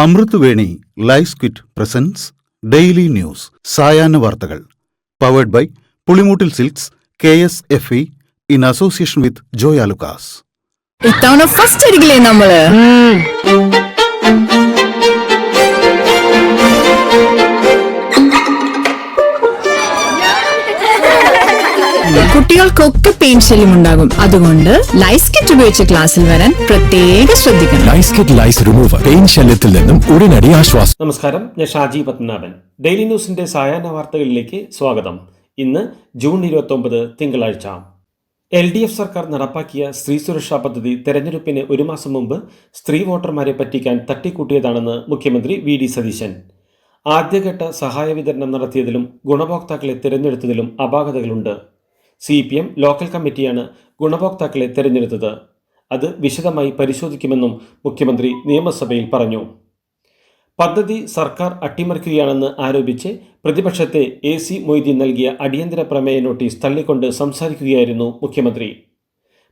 അമൃത് Veni life quit presents daily news സായാഹ്ന വാർത്തകൾ powered by Pulimoottil silks KSFE in association with Joy Alukkas. ഇത്തവണ first അടിക്കില്ലേ നമ്മള്? കുട്ടികൾക്കൊക്കെ പെയിൻ ശല്യം ഉണ്ടാകും. അതുകൊണ്ട് ലൈസ് കിറ്റ് ഉപയോഗിച്ച് ക്ലാസ്സിൽ വരാൻ പ്രത്യേകം ശ്രദ്ധിക്കണം. ലൈസ് കിറ്റ് ലൈസ് റിമൂവർ പെയിൻ ശല്യത്തിൽ നിന്നും ഉടനടി ആശ്വാസം. നമസ്കാരം, ഞാൻ ഷാജി പത്മനാഭൻ. ഡെയിലി ന്യൂസിന്റെ സായാഹ്ന വാർത്തകളിലേക്ക് സ്വാഗതം. ഇന്ന് ജൂൺ 29 തിങ്കളാഴ്ച. LDF സർക്കാർ നടപ്പാക്കിയ സ്ത്രീ സുരക്ഷാ പദ്ധതി തെരഞ്ഞെടുപ്പിന് ഒരു മാസം മുമ്പ് സ്ത്രീ വോട്ടർമാരെ പറ്റിക്കാൻ തട്ടിക്കൂട്ടിയതാണെന്ന് മുഖ്യമന്ത്രി VD സതീശൻ. ആദ്യഘട്ട സഹായ വിതരണം നടത്തിയതിലും ഗുണഭോക്താക്കളെ തിരഞ്ഞെടുത്തതിലും അപാകതകളുണ്ട്. CPM ലോക്കൽ കമ്മിറ്റിയാണ് ഗുണഭോക്താക്കളെ തിരഞ്ഞെടുത്തത്. അത് വിശദമായി പരിശോധിക്കുമെന്നും മുഖ്യമന്ത്രി നിയമസഭയിൽ പറഞ്ഞു. പദ്ധതി സർക്കാർ അട്ടിമറിക്കുകയാണെന്ന് ആരോപിച്ച് പ്രതിപക്ഷത്തെ AC മൊയ്തീൻ നൽകിയ അടിയന്തര പ്രമേയ നോട്ടീസ് തള്ളിക്കൊണ്ട് സംസാരിക്കുകയായിരുന്നു മുഖ്യമന്ത്രി.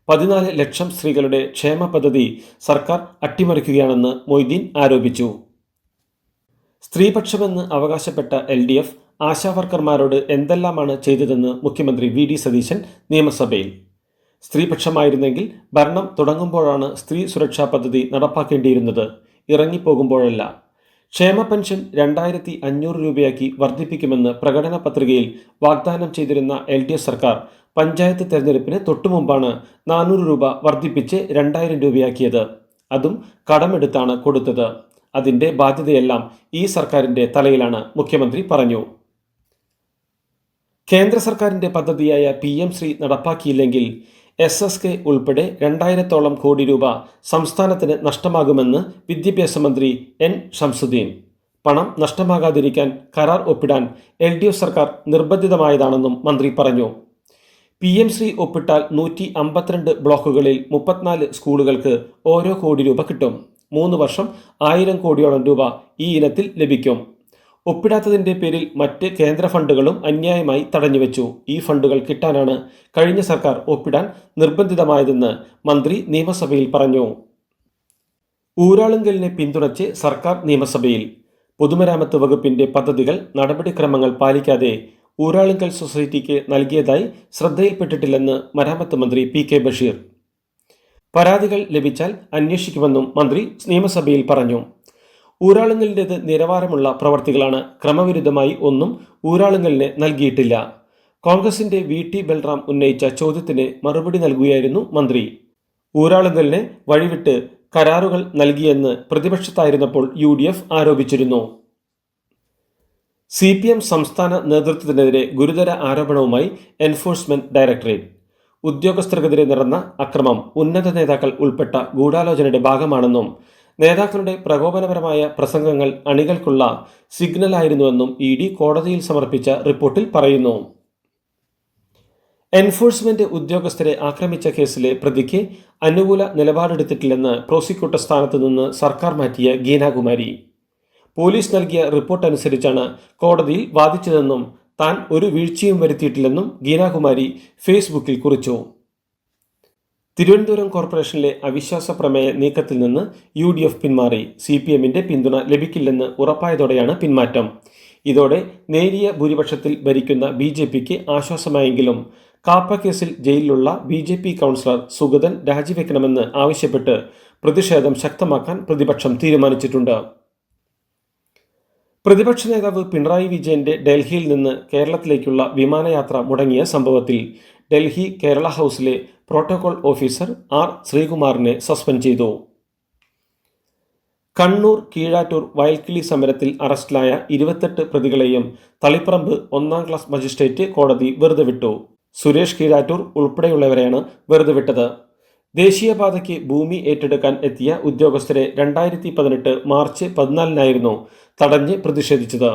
14 ലക്ഷം സ്ത്രീകളുടെ ക്ഷേമ പദ്ധതി സർക്കാർ അട്ടിമറിക്കുകയാണെന്ന് മൊയ്തീൻ ആരോപിച്ചു. സ്ത്രീപക്ഷമെന്ന് അവകാശപ്പെട്ട LDF ആശാവർക്കർമാരോട് എന്തെല്ലാമാണ് ചെയ്തതെന്ന് മുഖ്യമന്ത്രി VD സതീശൻ നിയമസഭയിൽ. സ്ത്രീപക്ഷമായിരുന്നെങ്കിൽ ഭരണം തുടങ്ങുമ്പോഴാണ് സ്ത്രീ സുരക്ഷാ പദ്ധതി നടപ്പാക്കേണ്ടിയിരുന്നത്, ഇറങ്ങിപ്പോകുമ്പോഴല്ല. ക്ഷേമ പെൻഷൻ 2500 രൂപയാക്കി വർദ്ധിപ്പിക്കുമെന്ന് പ്രകടന പത്രികയിൽ വാഗ്ദാനം ചെയ്തിരുന്ന LDF സർക്കാർ പഞ്ചായത്ത് തെരഞ്ഞെടുപ്പിന് തൊട്ടുമുമ്പാണ് 400 രൂപ വർദ്ധിപ്പിച്ച് 2000 രൂപയാക്കിയത്. അതും കടമെടുത്താണ് കൊടുത്തത്. അതിൻ്റെ ബാധ്യതയെല്ലാം ഈ സർക്കാരിൻ്റെ തലയിലാണ്, മുഖ്യമന്ത്രി പറഞ്ഞു. കേന്ദ്ര സർക്കാരിൻ്റെ പദ്ധതിയായ PM ശ്രീ നടപ്പാക്കിയില്ലെങ്കിൽ SSK ഉൾപ്പെടെ 2000-ഓളം കോടി രൂപ സംസ്ഥാനത്തിന് നഷ്ടമാകുമെന്ന് വിദ്യാഭ്യാസ മന്ത്രി N ഷംസുദ്ദീൻ. പണം നഷ്ടമാകാതിരിക്കാൻ കരാർ ഒപ്പിടാൻ LDF സർക്കാർ നിർബന്ധിതമായതാണെന്നും മന്ത്രി പറഞ്ഞു. PM ശ്രീ ഒപ്പിട്ടാൽ 152 ബ്ലോക്കുകളിൽ 34 സ്കൂളുകൾക്ക് ഓരോ കോടി രൂപ കിട്ടും. 3 വർഷം 1000 കോടിയോളം രൂപ ഈ ഇനത്തിൽ ലഭിക്കും. ഒപ്പിടാത്തതിൻ്റെ പേരിൽ മറ്റ് കേന്ദ്ര ഫണ്ടുകളും അന്യായമായി തടഞ്ഞുവെച്ചു. ഈ ഫണ്ടുകൾ കിട്ടാനാണ് കഴിഞ്ഞ സർക്കാർ ഒപ്പിടാൻ നിർബന്ധിതമായതെന്ന് മന്ത്രി നിയമസഭയിൽ പറഞ്ഞു. ഊരാളുങ്കലിനെ പിന്തുണച്ച് സർക്കാർ നിയമസഭയിൽ. പൊതുമരാമത്ത് വകുപ്പിൻ്റെ പദ്ധതികൾ നടപടിക്രമങ്ങൾ പാലിക്കാതെ ഊരാളുങ്കൽ സൊസൈറ്റിക്ക് നൽകിയതായി ശ്രദ്ധയിൽപ്പെട്ടിട്ടില്ലെന്ന് മരാമത്ത് മന്ത്രി PK ബഷീർ. പരാതികൾ ലഭിച്ചാൽ അന്വേഷിക്കുമെന്നും മന്ത്രി നിയമസഭയിൽ പറഞ്ഞു. ഊരാളുങ്കലിൻ്റേത് നിലവാരമുള്ള പ്രവർത്തികളാണ്. ക്രമവിരുദ്ധമായി ഒന്നും ഊരാളുങ്കലിന് നൽകിയിട്ടില്ല. കോൺഗ്രസിൻ്റെ VT ബൽറാം ഉന്നയിച്ച ചോദ്യത്തിന് മറുപടി നൽകുകയായിരുന്നു മന്ത്രി. ഊരാളുങ്കലിനെ വഴിവിട്ട് കരാറുകൾ നൽകിയെന്ന് പ്രതിപക്ഷത്തായിരുന്നപ്പോൾ UDF ആരോപിച്ചിരുന്നു. CPM സംസ്ഥാന നേതൃത്വത്തിനെതിരെ ഗുരുതര ആരോപണവുമായി എൻഫോഴ്സ്മെന്റ് ഡയറക്ടറേറ്റ്. ഉദ്യോഗസ്ഥർക്കെതിരെ നടന്ന അക്രമം ഉന്നത നേതാക്കൾ ഉൾപ്പെട്ട ഗൂഢാലോചനയുടെ ഭാഗമാണെന്നും നേതാക്കളുടെ പ്രകോപനപരമായ പ്രസംഗങ്ങൾ അണികൾക്കുള്ള സിഗ്നലായിരുന്നുവെന്നും ED കോടതിയിൽ സമർപ്പിച്ച റിപ്പോർട്ടിൽ പറയുന്നു. എൻഫോഴ്സ്മെന്റ് ഉദ്യോഗസ്ഥരെ ആക്രമിച്ച കേസിലെ പ്രതിക്ക് അനുകൂല നിലപാടെടുത്തിട്ടില്ലെന്ന് പ്രോസിക്യൂട്ടർ സ്ഥാനത്ത് നിന്ന് സർക്കാർ മാറ്റിയ ഗീനാകുമാരി. പോലീസ് നൽകിയ റിപ്പോർട്ട് അനുസരിച്ചാണ് കോടതിയിൽ വാദിച്ചതെന്നും താൻ ഒരു വീഴ്ചയും വരുത്തിയിട്ടില്ലെന്നും ഗീനാകുമാരി ഫേസ്ബുക്കിൽ കുറിച്ചു. തിരുവനന്തപുരം കോർപ്പറേഷനിലെ അവിശ്വാസ പ്രമേയ നീക്കത്തിൽ നിന്ന് UDF പിന്മാറി. CPMന്റെ പിന്തുണ ലഭിക്കില്ലെന്ന് ഉറപ്പായതോടെയാണ് പിന്മാറ്റം. ഇതോടെ നേരിയ ഭൂരിപക്ഷത്തിൽ ഭരിക്കുന്ന BJPക്ക് ആശ്വാസമായെങ്കിലും കാപ്പ കേസിൽ ജയിലിലുള്ള BJP കൗൺസിലർ സുഗതൻ രാജിവെക്കണമെന്ന് ആവശ്യപ്പെട്ട് പ്രതിഷേധം ശക്തമാക്കാൻ പ്രതിപക്ഷം തീരുമാനിച്ചിട്ടുണ്ട്. പ്രതിപക്ഷ നേതാവ് പിണറായി വിജയന്റെ ഡൽഹിയിൽ നിന്ന് കേരളത്തിലേക്കുള്ള വിമാനയാത്ര മുടങ്ങിയ സംഭവത്തിൽ ഡൽഹി കേരള ഹൗസിലെ പ്രോട്ടോകോൾ ഓഫീസർ R ശ്രീകുമാറിനെ സസ്പെൻഡ് ചെയ്തു. കണ്ണൂർ കീഴാറ്റൂർ വയൽക്കിളി സമരത്തിൽ അറസ്റ്റിലായ 28 പ്രതികളെയും തളിപ്പറമ്പ് 1ാം ക്ലാസ് മജിസ്ട്രേറ്റ് കോടതി വെറുതെ വിട്ടു. സുരേഷ് കീഴാറ്റൂർ ഉൾപ്പെടെയുള്ളവരെയാണ് വെറുതെ വിട്ടത്. ദേശീയപാതയ്ക്ക് ഭൂമി ഏറ്റെടുക്കാൻ എത്തിയ ഉദ്യോഗസ്ഥരെ 2018 മാർച്ച് 14 തടഞ്ഞ് പ്രതിഷേധിച്ചത്.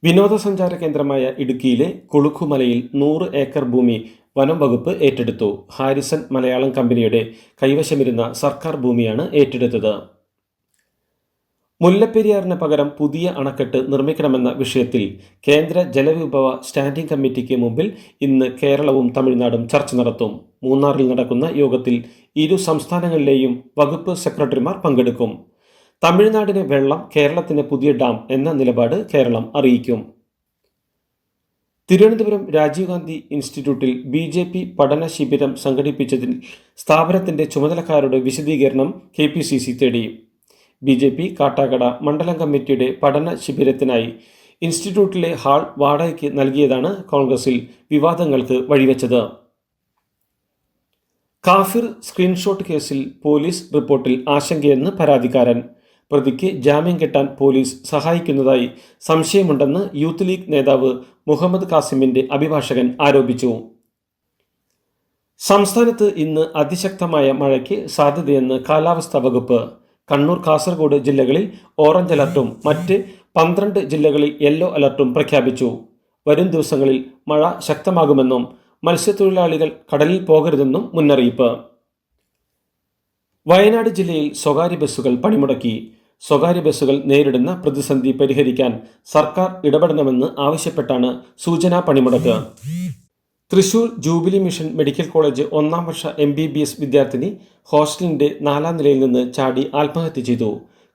വിനോദസഞ്ചാര കേന്ദ്രമായ ഇടുക്കിയിലെ കുളുക്കുമലയിൽ 100 ഏക്കർ ഭൂമി വനം വകുപ്പ് ഏറ്റെടുത്തു. ഹാരിസൺ മലയാളം കമ്പനിയുടെ കൈവശമിരുന്ന സർക്കാർ ഭൂമിയാണ് ഏറ്റെടുത്തത്. മുല്ലപ്പെരിയാറിന് പകരം പുതിയ അണക്കെട്ട് നിർമ്മിക്കണമെന്ന വിഷയത്തിൽ കേന്ദ്ര ജലവിഭവ സ്റ്റാൻഡിംഗ് കമ്മിറ്റിക്ക് മുമ്പിൽ ഇന്ന് കേരളവും തമിഴ്നാടും ചർച്ച നടത്തും. മൂന്നാറിൽ നടക്കുന്ന യോഗത്തിൽ ഇരു സംസ്ഥാനങ്ങളിലെയും വകുപ്പ് സെക്രട്ടറിമാർ പങ്കെടുക്കും. തമിഴ്നാടിന് വെള്ളം, കേരളത്തിന് പുതിയ ഡാം എന്ന നിലപാട് കേരളം അറിയിക്കും. തിരുവനന്തപുരം രാജീവ് ഗാന്ധി ഇൻസ്റ്റിറ്റ്യൂട്ടിൽ BJP പഠന ശിബിരം സംഘടിപ്പിച്ചതിൽ സ്ഥാപനത്തിന്റെ ചുമതലക്കാരുടെ വിശദീകരണം KPCC തേടി. BJP കാട്ടാക്കട മണ്ഡലം കമ്മിറ്റിയുടെ പഠന ശിബിരത്തിനായി ഇൻസ്റ്റിറ്റ്യൂട്ടിലെ ഹാൾ വാടകയ്ക്ക് നൽകിയതാണ് കോൺഗ്രസിൽ വിവാദങ്ങൾക്ക് വഴിവെച്ചത്. കാഫിർ സ്ക്രീൻഷോട്ട് കേസിൽ പോലീസ് റിപ്പോർട്ടിൽ ആശങ്കയെന്ന് പരാതിക്കാരൻ. പ്രതിക്ക് ജാമ്യം കിട്ടാൻ പോലീസ് സഹായിക്കുന്നതായി സംശയമുണ്ടെന്ന് യൂത്ത് ലീഗ് നേതാവ് മുഹമ്മദ് കാസിമിന്റെ അഭിഭാഷകൻ ആരോപിച്ചു. സംസ്ഥാനത്ത് ഇന്ന് അതിശക്തമായ മഴയ്ക്ക് സാധ്യതയെന്ന് കാലാവസ്ഥാ വകുപ്പ്. കണ്ണൂർ, കാസർഗോഡ് ജില്ലകളിൽ ഓറഞ്ച് അലർട്ടും മറ്റ് 12 ജില്ലകളിൽ യെല്ലോ അലർട്ടും പ്രഖ്യാപിച്ചു. വരും ദിവസങ്ങളിൽ മഴ ശക്തമാകുമെന്നും മത്സ്യത്തൊഴിലാളികൾ കടലിൽ പോകരുതെന്നും മുന്നറിയിപ്പ്. വയനാട് ജില്ലയിൽ സ്വകാര്യ ബസ്സുകൾ പണിമുടക്കി. സ്വകാര്യ ബസ്സുകൾ നേരിടുന്ന പ്രതിസന്ധി പരിഹരിക്കാൻ സർക്കാർ ഇടപെടണമെന്ന് ആവശ്യപ്പെട്ടാണ് സൂചനാ പണിമുടക്ക്. Thrissur jubilee mission medical college 1ാം വർഷ MBBS വിദ്യാർത്ഥിനി ഹോസ്റ്റലിന്റെ 4ാം നിലയിൽ നിന്ന് ചാടി ആത്മഹത്യ ചെയ്തു.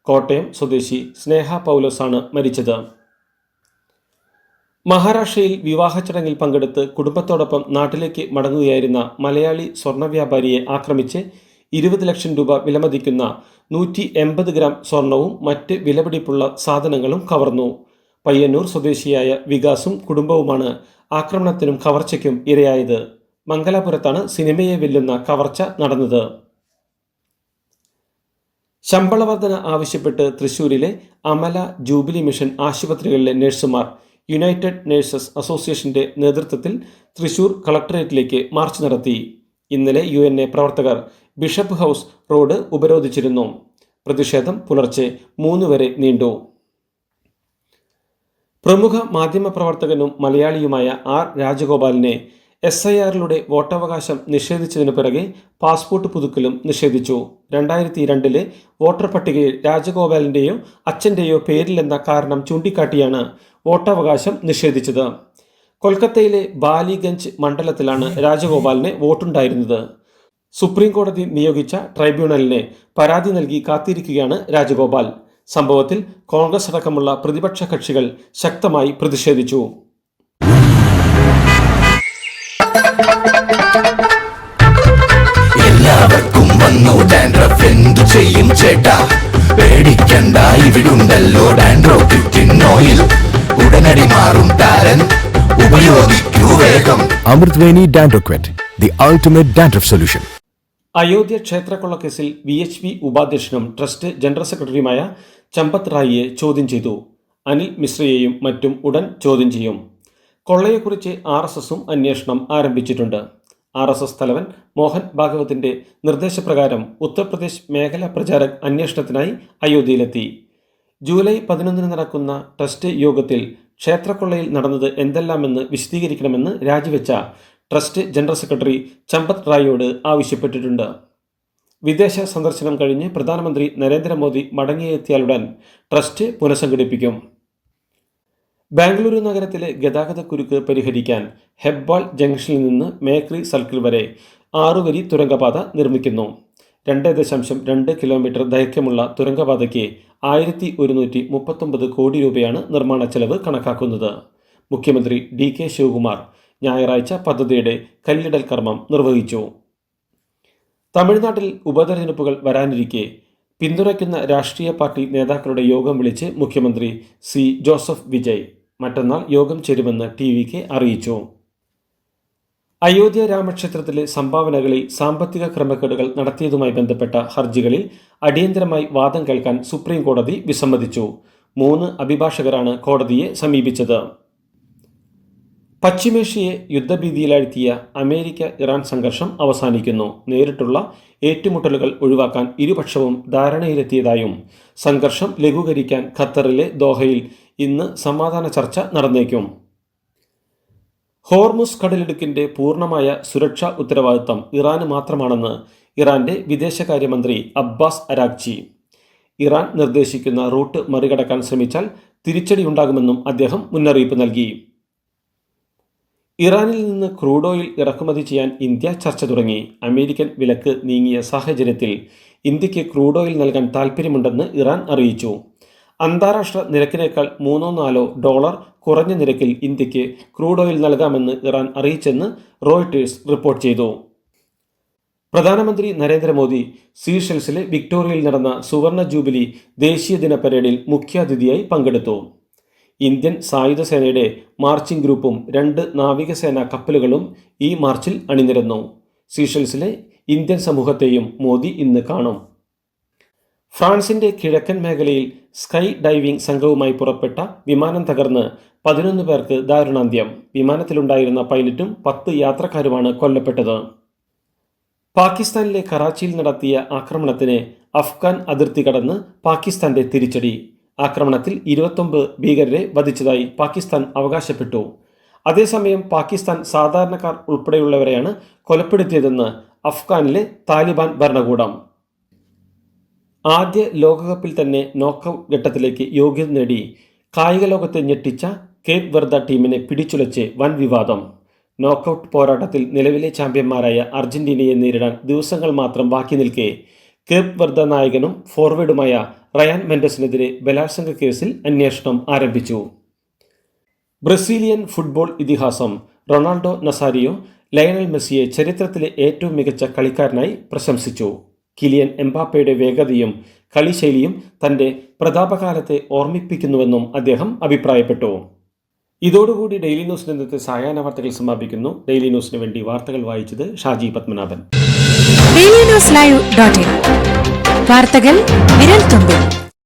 കോട്ടയം സ്വദേശി സ്നേഹ പൗലോസാണ് മരിച്ചത്. മഹാരാഷ്ട്രയിൽ വിവാഹ ചടങ്ങിൽ പങ്കെടുത്ത് കുടുംബത്തോടൊപ്പം നാട്ടിലേക്ക് മടങ്ങുകയായിരുന്ന മലയാളി സ്വർണ്ണ വ്യാപാരിയെ ആക്രമിച്ച് 20 ലക്ഷം രൂപ വിലമതിക്കുന്ന 180 ഗ്രാം സ്വർണവും മറ്റ് വിലപിടിപ്പുള്ള സാധനങ്ങളും കവർന്നു. പയ്യന്നൂർ സ്വദേശിയായ വികാസും കുടുംബവുമാണ് ആക്രമണത്തിനും കവർച്ചയ്ക്കും ഇരയായത്. മംഗലാപുരത്താണ് സിനിമയെ വെല്ലുന്ന കവർച്ച നടന്നത്. ശമ്പള വർധന ആവശ്യപ്പെട്ട് തൃശൂരിലെ അമല, ജൂബിലി മിഷൻ ആശുപത്രികളിലെ നഴ്സുമാർ യുണൈറ്റഡ് നഴ്സസ് അസോസിയേഷന്റെ നേതൃത്വത്തിൽ തൃശൂർ കളക്ടറേറ്റിലേക്ക് മാർച്ച് നടത്തി. ഇന്നലെ UNA പ്രവർത്തകർ ബിഷപ്പ് ഹൗസ് റോഡ് ഉപരോധിച്ചിരുന്നു. പ്രതിഷേധം പുലർച്ചെ 3 വരെ നീണ്ടു. പ്രമുഖ മാധ്യമപ്രവർത്തകനും മലയാളിയുമായ R. രാജഗോപാലിനെ SIRലൂടെ വോട്ടവകാശം നിഷേധിച്ചതിനു പിറകെ പാസ്പോർട്ട് പുതുക്കലും നിഷേധിച്ചു. 2002 വോട്ടർ പട്ടികയിൽ രാജഗോപാലിന്റെയോ അച്ഛന്റെയോ പേരിലെന്ന കാരണം ചൂണ്ടിക്കാട്ടിയാണ് വോട്ടവകാശം നിഷേധിച്ചത്. കൊൽക്കത്തയിലെ ബാലിഗഞ്ച് മണ്ഡലത്തിലാണ് രാജഗോപാലിന് വോട്ടുണ്ടായിരുന്നത്. സുപ്രീം കോടതി നിയോഗിച്ച ട്രൈബ്യൂണലിനെ പരാതി നൽകി കാത്തിരിക്കുകയാണ് രാജഗോപാൽ. സംഭവത്തിൽ കോൺഗ്രസ് അടക്കമുള്ള പ്രതിപക്ഷ കക്ഷികൾ ശക്തമായി പ്രതിഷേധിച്ചു. എല്ലാവർക്കും വന്നു ഡാൻഡ്രഫ്, എന്തു ചെയ്യും ചേട്ടാ? പേടിക്കണ്ട, ഇവിടുണ്ടല്ലോ ഡാൻഡ്രോക്കിൻ ഓയിൽ. ഉടനടി മാറും താരൻ, ഉപയോഗിക്കൂ വേഗം. Amritveni Dandroquit, the ultimate dandruff solution. Ayodhya ക്ഷേത്രക്കൊള്ളക്കേസിൽ VHP ഉപാധ്യക്ഷനും ട്രസ്റ്റ് ജനറൽ സെക്രട്ടറിയുമായ ചമ്പത് റായിയെ ചോദ്യം ചെയ്തു. അനിൽ മിശ്രയെയും മറ്റും ഉടൻ ചോദ്യം ചെയ്യും. കൊള്ളയെക്കുറിച്ച് RSSും അന്വേഷണം ആരംഭിച്ചിട്ടുണ്ട്. RSS തലവൻ മോഹൻ ഭാഗവതിന്റെ നിർദ്ദേശപ്രകാരം ഉത്തർപ്രദേശ് മേഖലാ പ്രചാരക് അന്വേഷണത്തിനായി അയോധ്യയിലെത്തി. ജൂലൈ 11 നടക്കുന്ന ട്രസ്റ്റ് യോഗത്തിൽ ക്ഷേത്രക്കൊള്ളയിൽ നടന്നത് എന്തെല്ലാമെന്ന് വിശദീകരിക്കണമെന്ന് രാജിവെച്ച ട്രസ്റ്റ് ജനറൽ സെക്രട്ടറി ചമ്പത് റായിയോട് ആവശ്യപ്പെട്ടിട്ടുണ്ട്. വിദേശ സന്ദർശനം കഴിഞ്ഞ് പ്രധാനമന്ത്രി നരേന്ദ്രമോദി മടങ്ങിയെത്തിയാലുടൻ ട്രസ്റ്റ് പുനഃസംഘടിപ്പിക്കും. ബാംഗ്ലൂരു നഗരത്തിലെ ഗതാഗതക്കുരുക്ക് പരിഹരിക്കാൻ ഹെബ്ബാൾ ജംഗ്ഷനിൽ നിന്ന് മേക്രി സർക്കിൾ വരെ 6 വരി തുരങ്കപാത നിർമ്മിക്കുന്നു. 2.2 കിലോമീറ്റർ ദൈർഘ്യമുള്ള തുരങ്കപാതയ്ക്ക് 1139 കോടി രൂപയാണ് നിർമ്മാണ ചെലവ് കണക്കാക്കുന്നത്. മുഖ്യമന്ത്രി DK ശിവകുമാർ ഞായറാഴ്ച പദ്ധതിയുടെ കല്ലിടൽ കർമ്മം നിർവഹിച്ചു. തമിഴ്നാട്ടിൽ ഉപതെരഞ്ഞെടുപ്പുകൾ വരാനിരിക്കെ പിന്തുണയ്ക്കുന്ന രാഷ്ട്രീയ പാർട്ടി നേതാക്കളുടെ യോഗം വിളിച്ച് മുഖ്യമന്ത്രി C. ജോസഫ് വിജയ് മറ്റന്നാൾ യോഗം ചേരുമെന്ന് TVK അറിയിച്ചു. അയോധ്യ രാമക്ഷേത്രത്തിലെ സംഭാവനകളിൽ സാമ്പത്തിക ക്രമക്കേടുകൾ നടത്തിയതുമായി ബന്ധപ്പെട്ട ഹർജികളിൽ അടിയന്തരമായി വാദം കേൾക്കാൻ സുപ്രീം കോടതി വിസമ്മതിച്ചു. 3 അഭിഭാഷകരാണ് കോടതിയെ സമീപിച്ചത്. പശ്ചിമേഷ്യയെ യുദ്ധഭീതിയിലാഴ്ത്തിയ അമേരിക്ക-ഇറാൻ സംഘർഷം അവസാനിക്കുന്നു. നേരിട്ടുള്ള ഏറ്റുമുട്ടലുകൾ ഒഴിവാക്കാൻ ഇരുപക്ഷവും ധാരണയിലെത്തിയതായും സംഘർഷം ലഘൂകരിക്കാൻ ഖത്തറിലെ ദോഹയിൽ ഇന്ന് സമാധാന ചർച്ച നടന്നേക്കും. ഹോർമുസ് കടലിടുക്കിന്റെ പൂർണ്ണമായ സുരക്ഷാ ഉത്തരവാദിത്തം ഇറാന് മാത്രമാണെന്ന് ഇറാന്റെ വിദേശകാര്യമന്ത്രി അബ്ബാസ് അരാഗ്ചി. ഇറാൻ നിർദ്ദേശിക്കുന്ന റൂട്ട് മറികടക്കാൻ ശ്രമിച്ചാൽ തിരിച്ചടിയുണ്ടാകുമെന്നും അദ്ദേഹം മുന്നറിയിപ്പ് നൽകി. ഇറാനിൽ നിന്ന് ക്രൂഡ് ഓയിൽ ഇറക്കുമതി ചെയ്യാൻ ഇന്ത്യ ചർച്ച തുടങ്ങി. അമേരിക്കൻ വിലക്ക് നീങ്ങിയ സാഹചര്യത്തിൽ ഇന്ത്യക്ക് ക്രൂഡ് ഓയിൽ നൽകാൻ താൽപ്പര്യമുണ്ടെന്ന് ഇറാൻ അറിയിച്ചു. അന്താരാഷ്ട്ര നിരക്കിനേക്കാൾ $3-4 കുറഞ്ഞ നിരക്കിൽ ഇന്ത്യക്ക് ക്രൂഡ് ഓയിൽ നൽകാമെന്ന് ഇറാൻ അറിയിച്ചെന്ന് റോയിട്ടേഴ്സ് റിപ്പോർട്ട് ചെയ്തു. പ്രധാനമന്ത്രി നരേന്ദ്രമോദി സീഷെൽസിലെ വിക്ടോറിയയിൽ നടന്ന സുവർണ ജൂബിലി ദേശീയ ദിന പരേഡിൽ മുഖ്യാതിഥിയായി പങ്കെടുത്തു. ഇന്ത്യൻ സായുധ സേനയുടെ മാർച്ചിംഗ് ഗ്രൂപ്പും 2 നാവികസേനാ കപ്പലുകളും ഈ മാർച്ചിൽ അണിനിരന്നു. സീഷെൽസിലെ ഇന്ത്യൻ സമൂഹത്തെയും മോദി ഇന്ന് കാണും. ഫ്രാൻസിന്റെ കിഴക്കൻ മേഖലയിൽ സ്കൈ ഡൈവിംഗ് സംഘവുമായി പുറപ്പെട്ട വിമാനം തകർന്ന് 11 പേർക്ക് ദാരുണാന്ത്യം. വിമാനത്തിലുണ്ടായിരുന്ന പൈലറ്റും 10 യാത്രക്കാരുമാണ് കൊല്ലപ്പെട്ടത്. പാകിസ്ഥാനിലെ കറാച്ചിയിൽ നടത്തിയ ആക്രമണത്തിന് അഫ്ഗാൻ അതിർത്തി കടന്ന് പാകിസ്ഥാന്റെ തിരിച്ചടി. ആക്രമണത്തിൽ 29 ഭീകരരെ വധിച്ചതായി പാകിസ്ഥാൻ അവകാശപ്പെട്ടു. അതേസമയം പാകിസ്ഥാൻ സാധാരണക്കാർ ഉൾപ്പെടെയുള്ളവരെയാണ് കൊലപ്പെടുത്തിയതെന്ന് അഫ്ഗാനിലെ താലിബാൻ ഭരണകൂടം. ആദ്യ ലോകകപ്പിൽ തന്നെ നോക്കൌട്ട് ഘട്ടത്തിലേക്ക് യോഗ്യത നേടി കായിക ലോകത്തെ ഞെട്ടിച്ച കേപ്പ് വെർദ ടീമിനെ പിടിച്ചുലച്ച് വൻ വിവാദം. നോക്കൌട്ട് പോരാട്ടത്തിൽ നിലവിലെ ചാമ്പ്യന്മാരായ അർജന്റീനയെ നേരിടാൻ ദിവസങ്ങൾ മാത്രം ബാക്കി നിൽക്കെ കേപ്പ് വെർദ നായകനും ഫോർവേഡുമായ റയാൻ മെൻഡസിനെതിരെ ബലാത്സംഗ കേസിൽ അന്വേഷണം ആരംഭിച്ചു. ബ്രസീലിയൻ ഫുട്ബോൾ ഇതിഹാസം റൊണാൾഡോ നസാരിയോ ലയണൽ മെസ്സിയെ ചരിത്രത്തിലെ ഏറ്റവും മികച്ച കളിക്കാരനായി പ്രശംസിച്ചു. കിലിയൻ എംബാപ്പയുടെ വേഗതയും കളിശൈലിയും തന്റെ പ്രതാപകാലത്തെ ഓർമ്മിപ്പിക്കുന്നുവെന്നും അദ്ദേഹം അഭിപ്രായപ്പെട്ടു. ഇതോടുകൂടി ഡെയിലി ന്യൂസിന്റെ ഇന്നത്തെ സായാഹ്ന വാർത്തകൾ സമാപിക്കുന്നു. ഡെയിലി ന്യൂസിന് വേണ്ടി വാർത്തകൾ വായിച്ചത് ഷാജി പത്മനാഭൻ. DailyNewsLive.in വാർത്തകൾ വിരൽ തുമ്പിൽ.